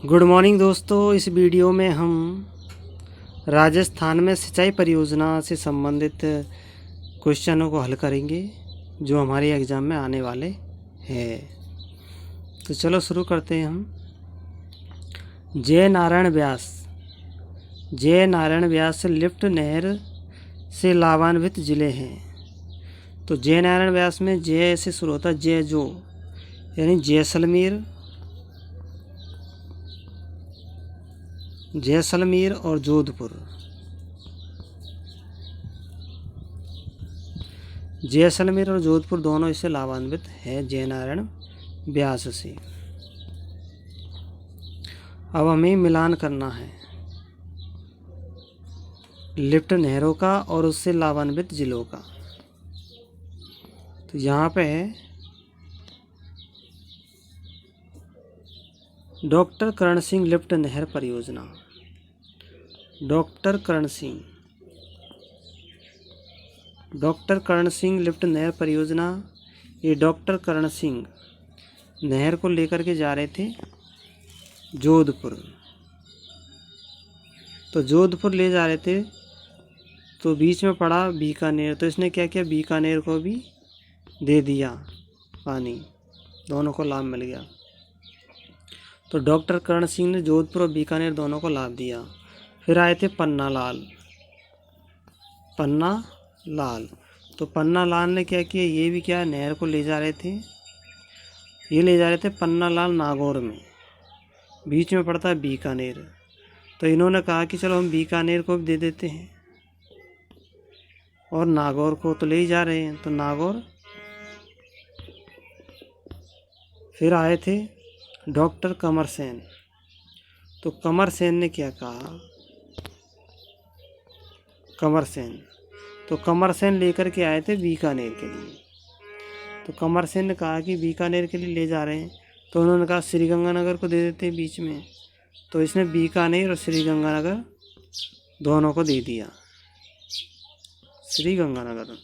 Good morning दोस्तों। इस video में हम राजस्थान में सिंचाई परियोजना से संबंधित क्वेश्चनों को हल करेंगे जो हमारे एग्ज़ाम में आने वाले हैं। तो चलो शुरू करते हैं हम। जय नारायण व्यास लिफ्ट नहर से लाभान्वित ज़िले हैं। तो जय नारायण व्यास में जय से शुरू होता है जय जो, यानी जैसलमेर और जोधपुर। जैसलमेर और जोधपुर दोनों इससे लाभान्वित है जय नारायण व्यास से। अब हमें मिलान करना है लिफ्ट नहरों का और उससे लाभान्वित जिलों का। तो यहाँ पे है डॉक्टर करण सिंह लिफ्ट नहर परियोजना। डॉक्टर करण सिंह लिफ्ट नहर परियोजना। ये डॉक्टर करण सिंह नहर को लेकर के जा रहे थे जोधपुर। तो जोधपुर ले जा रहे थे तो बीच में पड़ा बीकानेर। तो इसने क्या किया, बीकानेर को भी दे दिया पानी, दोनों को लाभ मिल गया। तो डॉक्टर करण सिंह ने जोधपुर और बीकानेर दोनों को लाभ दिया। फिर आए थे पन्ना लाल। तो पन्ना लाल ने क्या किया, ये भी क्या नहर को ले जा रहे थे, ये ले जा रहे थे पन्ना लाल नागौर में, बीच में पड़ता है बीकानेर। तो इन्होंने कहा कि चलो हम बीकानेर को भी दे देते हैं और नागौर को तो ले ही जा रहे हैं, तो नागौर। फिर आए थे डॉक्टर कमर सेन। तो कमर सेन ने क्या कहा, कमर सेन लेकर के आए थे बीकानेर के लिए। तो कमर सेन ने कहा कि बीकानेर के लिए ले जा रहे हैं, तो उन्होंने कहा श्रीगंगानगर को दे देते हैं बीच में। तो इसने बीकानेर और श्रीगंगानगर दोनों को दे दिया, श्रीगंगानगर।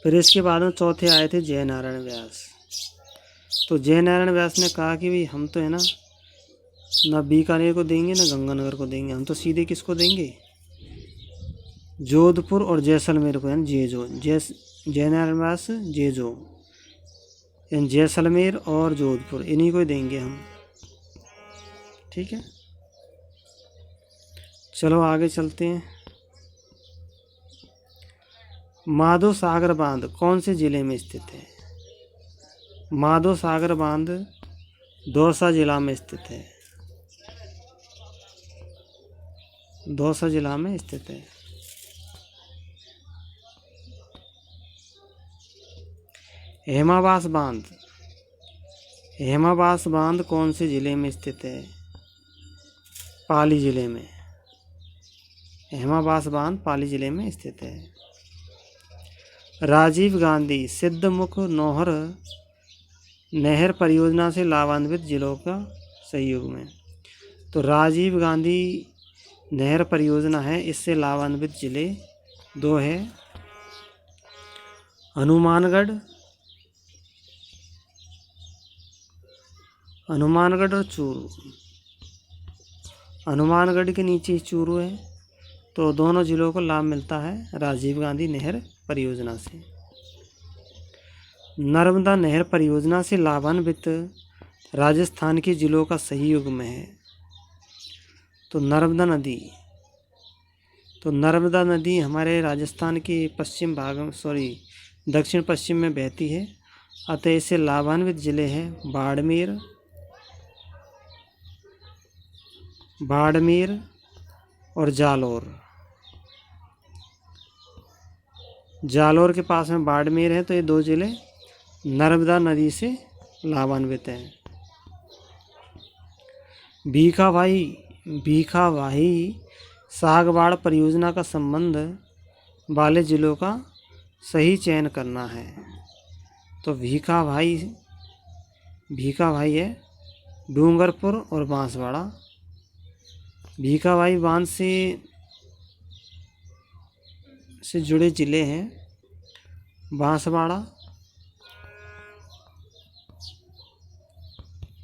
फिर इसके बाद में चौथे आए थे जय नारायण व्यास। तो जय नारायण व्यास ने कहा कि भाई हम तो है ना बीकानेर को देंगे ना गंगानगर को देंगे, हम तो सीधे किसको देंगे, जोधपुर और जैसलमेर को, यानी जय नारायण व्यास जेजो, यानी जैसलमेर और जोधपुर, इन्हीं को देंगे हम। ठीक है, चलो आगे चलते हैं। माधो सागर बांध कौन से जिले में स्थित है। माधो सागर बांध दौसा जिला में स्थित है। दौसा जिला में स्थित है। हेमाबास बांध कौन से जिले में स्थित है, पाली जिले में। हेमाबास बांध पाली जिले में स्थित है। राजीव गांधी सिद्धमुख नौहर नहर परियोजना से लाभान्वित जिलों का सहयोग में। तो राजीव गांधी नहर परियोजना है, इससे लाभान्वित जिले दो है, हनुमानगढ़ और चूरू। हनुमानगढ़ के नीचे ही चूरू है, तो दोनों जिलों को लाभ मिलता है राजीव गांधी नहर परियोजना से। नर्मदा नहर परियोजना से लाभान्वित राजस्थान के जिलों का सही युग में है। तो नर्मदा नदी हमारे राजस्थान के दक्षिण पश्चिम में बहती है, अतः इससे लाभान्वित जिले हैं बाड़मेर और जालौर के पास में बाड़मेर है। तो ये दो जिले नर्मदा नदी से लाभान्वित हैं। भीखावाही सागवाड़ परियोजना का संबंध वाले जिलों का सही चयन करना है। तो भीखावाही है डूंगरपुर और बांसवाड़ा। भीखावाही बांध से जुड़े जिले हैं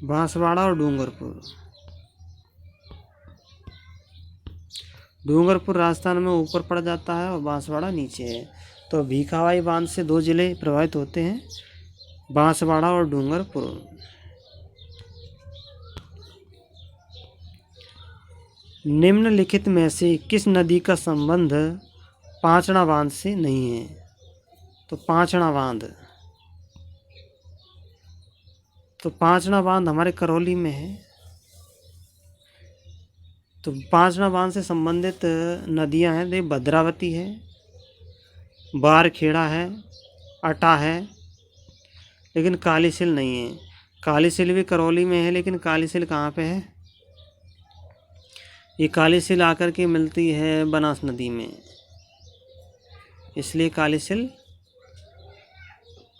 बांसवाड़ा और डूंगरपुर। डूंगरपुर राजस्थान में ऊपर पड़ जाता है और बांसवाड़ा नीचे है। तो भीखावाई बांध से 2 जिले प्रभावित होते हैं, बांसवाड़ा और डूंगरपुर। निम्नलिखित में से किस नदी का संबंध पांचड़ा बांध से नहीं है? तो पांचड़ा बांध हमारे करौली में है। तो पांचड़ा बांध से संबंधित नदियां हैं, देख भद्रावती है, बारखेड़ा है, अटा है, लेकिन कालीसिल नहीं है। कालीसिल भी करौली में है, लेकिन कालीसिल कहाँ पे है? ये कालीसिल आकर के मिलती है बनास नदी में, इसलिए कालीसिल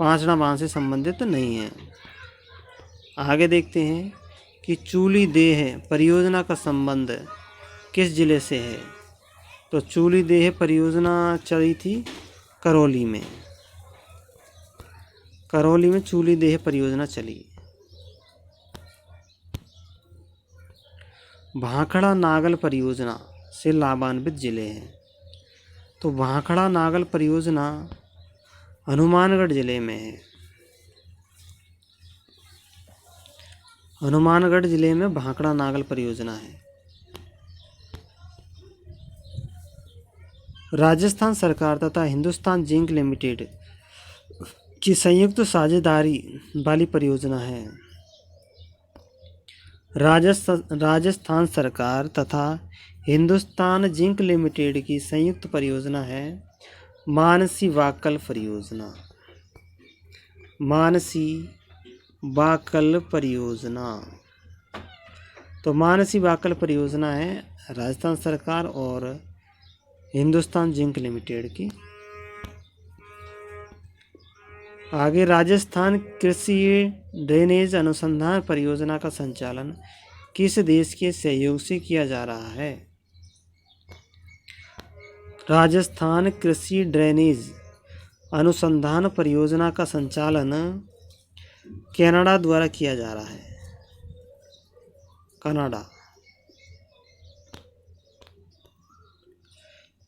पांचड़ा बांध से संबंधित नहीं है। आगे देखते हैं कि चूली देह परियोजना का संबंध किस जिले से है? तो चूली देह परियोजना चली थी करौली में। करौली में चूली देह परियोजना चली। भाखड़ा नागल परियोजना से लाभान्वित जिले हैं। तो भाखड़ा नागल परियोजना हनुमानगढ़ जिले में है। हनुमानगढ़ जिले में भाखड़ा नागल परियोजना है। राजस्थान सरकार तथा हिंदुस्तान जिंक लिमिटेड की संयुक्त साझेदारी वाली परियोजना है। राजस्थान सरकार तथा हिंदुस्तान जिंक लिमिटेड की संयुक्त परियोजना है मानसी वाकल परियोजना। मानसी वाकल परियोजना। तो मानसी वाकल परियोजना है राजस्थान सरकार और हिंदुस्तान जिंक लिमिटेड की। आगे राजस्थान कृषि ड्रेनेज अनुसंधान परियोजना का संचालन किस देश के सहयोग से किया जा रहा है? राजस्थान कृषि ड्रेनेज अनुसंधान परियोजना का संचालन कनाडा द्वारा किया जा रहा है। कनाडा।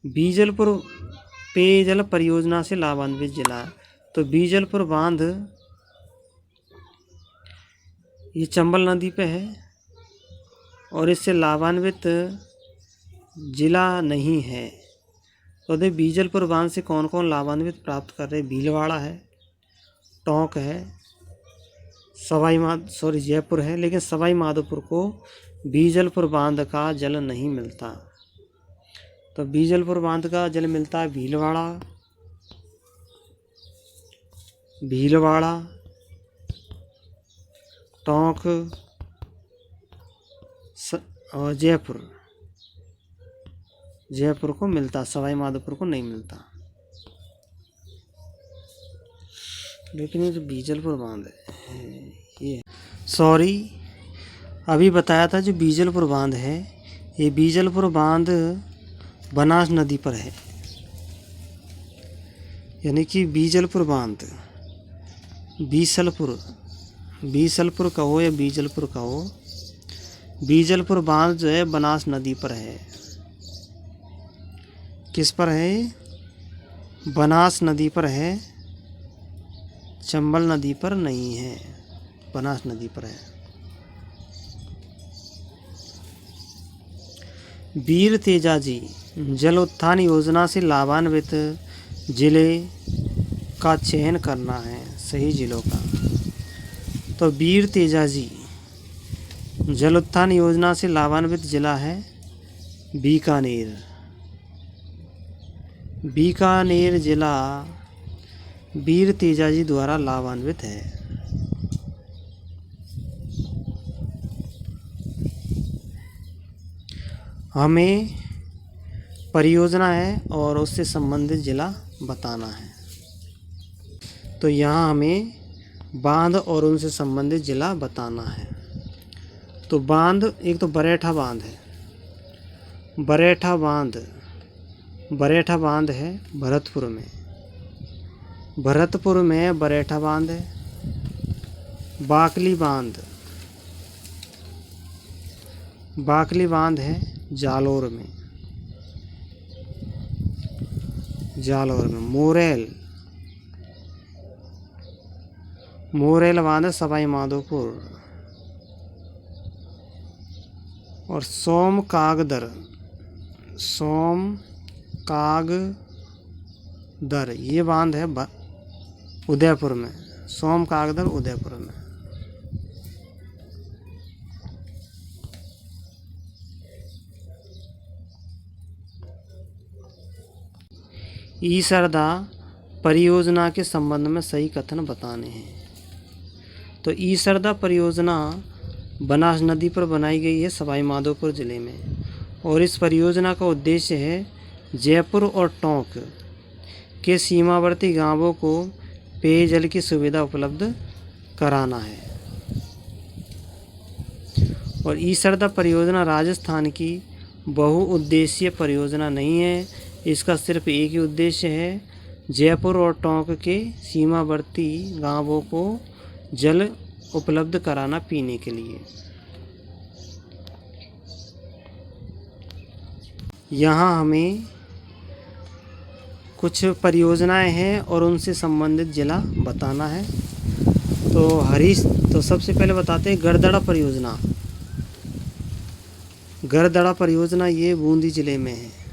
बीजलपुर पेयजल परियोजना से लाभान्वित जिला। तो बीजलपुर बांध ये चंबल नदी पे है और इससे लाभान्वित जिला नहीं है। तो देख बीजलपुर बांध से कौन कौन लाभान्वित प्राप्त कर रहे? भीलवाड़ा है, टोंक है, जयपुर है, लेकिन सवाई माधोपुर को बीजलपुर बांध का जल नहीं मिलता। तो बीजलपुर बांध का जल मिलता है भीलवाड़ा, टोंक और जयपुर को मिलता, सवाई माधोपुर को नहीं मिलता। लेकिन ये जो बीजलपुर बांध है ये अभी बताया था, जो बीजलपुर बांध है ये बीजलपुर बांध बनास नदी पर है। यानी कि बीजलपुर बांध बीसलपुर कहो या बीजलपुर कहो, बीजलपुर बांध जो है बनास नदी पर है। किस पर है? बनास नदी पर है, चंबल नदी पर नहीं है, बनास नदी पर है। वीर तेजाजी जल उत्थान योजना से लाभान्वित जिले का चयन करना है, सही जिलों का। तो वीर तेजाजी जल उत्थान योजना से लाभान्वित जिला है बीकानेर। बीकानेर जिला वीर तेजाजी द्वारा लाभान्वित है। हमें परियोजना है और उससे संबंधित जिला बताना है। तो यहाँ हमें बांध और उनसे संबंधित जिला बताना है। तो बांध, एक तो बरेठा बांध है, बरेठा बांध है भरतपुर में बरेठा बांध है। बाकली बांध बाकली बांध है जालोर में। जालोर में। मोरेल बांध है सवाई माधोपुर। और सोम कागदर ये बांध है उदयपुर में। सोम कागदर उदयपुर में। ईसरदा परियोजना के संबंध में सही कथन बताने हैं। तो ईसरदा परियोजना बनास नदी पर बनाई गई है सवाई माधोपुर जिले में, और इस परियोजना का उद्देश्य है जयपुर और टोंक के सीमावर्ती गांवों को पेयजल की सुविधा उपलब्ध कराना है। और ईसरदा परियोजना राजस्थान की बहुउद्देशीय परियोजना नहीं है। इसका सिर्फ एक ही उद्देश्य है, जयपुर और टोंक के सीमावर्ती गांवों को जल उपलब्ध कराना पीने के लिए। यहाँ हमें कुछ परियोजनाएं हैं और उनसे संबंधित जिला बताना है। तो सबसे पहले बताते हैं गरदड़ा परियोजना। गरदड़ा परियोजना ये बूंदी जिले में है।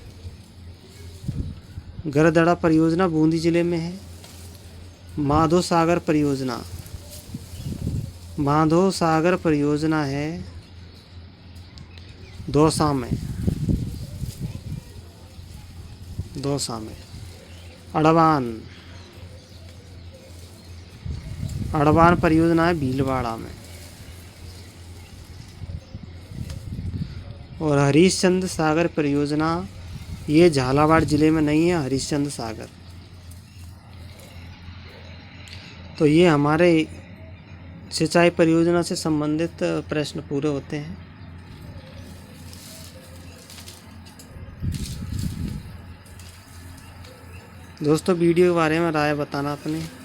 गरदड़ा परियोजना बूंदी जिले में है। माधो सागर परियोजना है दौसा में। अड़वान परियोजना है भीलवाड़ा में। और हरिश्चंद्र सागर परियोजना ये झालावाड़ जिले में नहीं है, हरिश्चंद्र सागर। तो ये हमारे सिंचाई परियोजना से संबंधित प्रश्न पूरे होते हैं। दोस्तों वीडियो के बारे में राय बताना अपने।